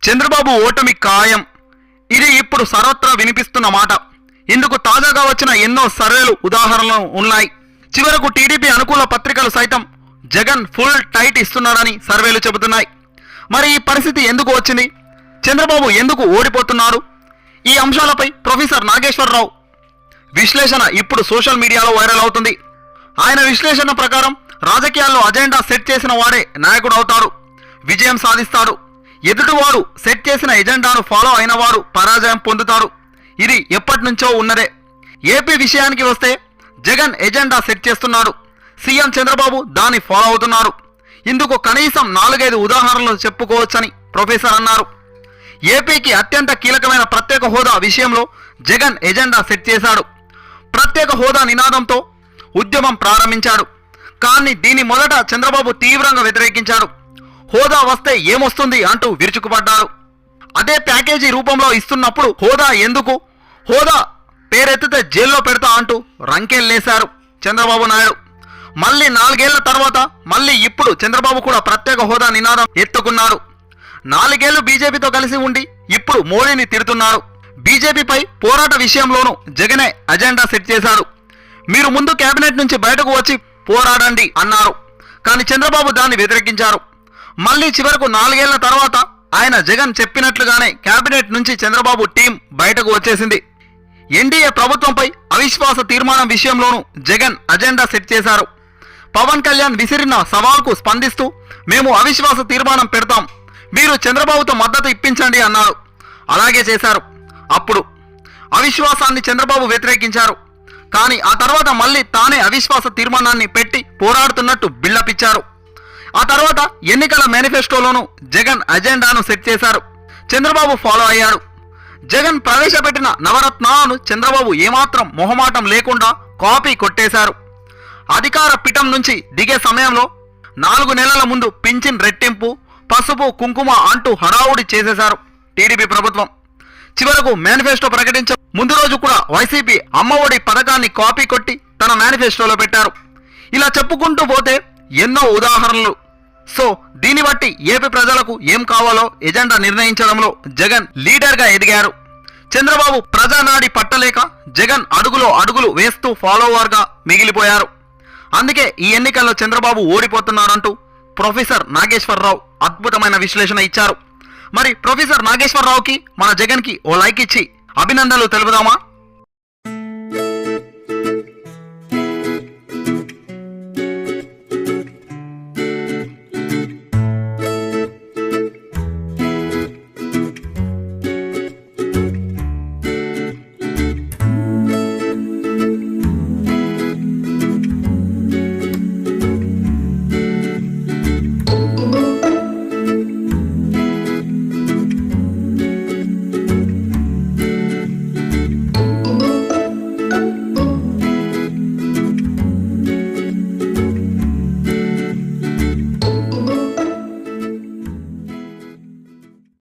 చంద్రబాబు ఓటమి ఖాయం. ఇది ఇప్పుడు సర్వత్రా వినిపిస్తున్న మాట. ఇందుకు తాజాగా వచ్చిన ఎన్నో సర్వేలు ఉదాహరణలు ఉన్నాయి. చివరకు టీడీపీ అనుకూల పత్రికలు సైతం జగన్ ఫుల్ టైట్ ఇస్తున్నాడని సర్వేలు చెబుతున్నాయి. మరి ఈ పరిస్థితి ఎందుకు వచ్చింది? చంద్రబాబు ఎందుకు ఓడిపోతున్నాడు? ఈ అంశాలపై ప్రొఫెసర్ నాగేశ్వరరావు విశ్లేషణ ఇప్పుడు సోషల్ మీడియాలో వైరల్ అవుతుంది. ఆయన విశ్లేషణ ప్రకారం రాజకీయాల్లో అజెండా సెట్ చేసిన వాడే నాయకుడు అవుతాడు, విజయం సాధిస్తాడు. ఎదుటివాడు సెట్ చేసిన ఎజెండాను ఫాలో అయిన వాడు పరాజయం పొందుతాడు. ఇది ఎప్పటి నుంచో ఉన్నదే. ఏపీ విషయానికి వస్తే జగన్ ఎజెండా సెట్ చేస్తున్నాడు, సీఎం చంద్రబాబు దాన్ని ఫాలో అవుతున్నారు. ఇందుకు కనీసం 4-5 ఉదాహరణలు చెప్పుకోవచ్చని ప్రొఫెసర్ అన్నారు. ఏపీకి అత్యంత కీలకమైన ప్రత్యేక హోదా విషయంలో జగన్ ఎజెండా సెట్ చేశాడు. ప్రత్యేక హోదా నినాదంతో ఉద్యమం ప్రారంభించాడు. కానీ దీన్ని మొదట చంద్రబాబు తీవ్రంగా వ్యతిరేకించాడు. హోదా వస్తే ఏమొస్తుంది అంటూ విరుచుకుపడ్డాడు. అదే ప్యాకేజీ రూపంలో ఇస్తున్నప్పుడు హోదా ఎందుకు, హోదా పేరెత్తితే జైల్లో పెడతా అంటూ రంకెల్లేశారు చంద్రబాబు నాయుడు. మళ్ళీ 4 ఏళ్ల తర్వాత మళ్ళీ ఇప్పుడు చంద్రబాబు కూడా ప్రత్యేక హోదా నినాదం ఎత్తుకున్నాడు. 4 ఏళ్లు బీజేపీతో కలిసి ఉండి ఇప్పుడు మోడీని తిడుతున్నాడు. బీజేపీపై పోరాట విషయంలోనూ జగనే అజెండా సెట్ చేశాడు. మీరు ముందు కేబినెట్ నుంచి బయటకు వచ్చి పోరాడండి అన్నారు. కానీ చంద్రబాబు దాన్ని వ్యతిరేకించారు. మళ్ళీ చివరకు 4 ఏళ్ల తర్వాత ఆయన జగన్ చెప్పినట్లుగానే కేబినెట్ నుంచి చంద్రబాబు టీం బయటకు వచ్చేసింది. ఎన్డీఏ ప్రభుత్వంపై అవిశ్వాస తీర్మానం విషయంలోనూ జగన్ అజెండా సెట్ చేశారు. పవన్ కళ్యాణ్ విసిరిన సవాల్కు స్పందిస్తూ మేము అవిశ్వాస తీర్మానం పెడతాం, మీరు చంద్రబాబుతో మద్దతు ఇప్పించండి అన్నారు. అలాగే చేశారు. అప్పుడు అవిశ్వాసాన్ని చంద్రబాబు వ్యతిరేకించారు. కానీ ఆ తర్వాత మళ్ళీ తానే అవిశ్వాస తీర్మానాన్ని పెట్టి పోరాడుతున్నట్టు బిల్డప్ ఇచ్చారు. ఆ తర్వాత ఎన్నికల మేనిఫెస్టోలోనూ జగన్ అజెండాను సెట్ చేశారు. చంద్రబాబు ఫాలో అయ్యాడు. జగన్ ప్రవేశపెట్టిన నవరత్నాలను చంద్రబాబు ఏమాత్రం మొహమాటం లేకుండా కాపీ కొట్టేశారు. అధికార పీఠం నుంచి దిగే సమయంలో 4 నెలల ముందు పింఛన్ రెట్టింపు, పసుపు కుంకుమ అంటూ హడావుడి చేసేశారు టీడీపీ ప్రభుత్వం. చివరకు మేనిఫెస్టో ప్రకటించే ముందు రోజు కూడా వైసీపీ అమ్మఒడి పథకాన్ని కాపీ కొట్టి తన మేనిఫెస్టోలో పెట్టారు. ఇలా చెప్పుకుంటూ పోతే ఎన్నో ఉదాహరణలు. సో దీన్ని బట్టి ఏపీ ప్రజలకు ఏం కావాలో ఎజెండా నిర్ణయించడంలో జగన్ లీడర్గా ఎదిగారు. చంద్రబాబు ప్రజానాడి పట్టలేక జగన్ అడుగులో అడుగులు వేస్తూ ఫాలోవర్గా మిగిలిపోయారు. అందుకే ఈ ఎన్నికల్లో చంద్రబాబు ఓడిపోతున్నారంటూ ప్రొఫెసర్ నాగేశ్వరరావు అద్భుతమైన విశ్లేషణ ఇచ్చారు. మరి ప్రొఫెసర్ నాగేశ్వరరావుకి మన జగన్కి ఓ లైక్ ఇచ్చి అభినందనలు తెలుపుదామా?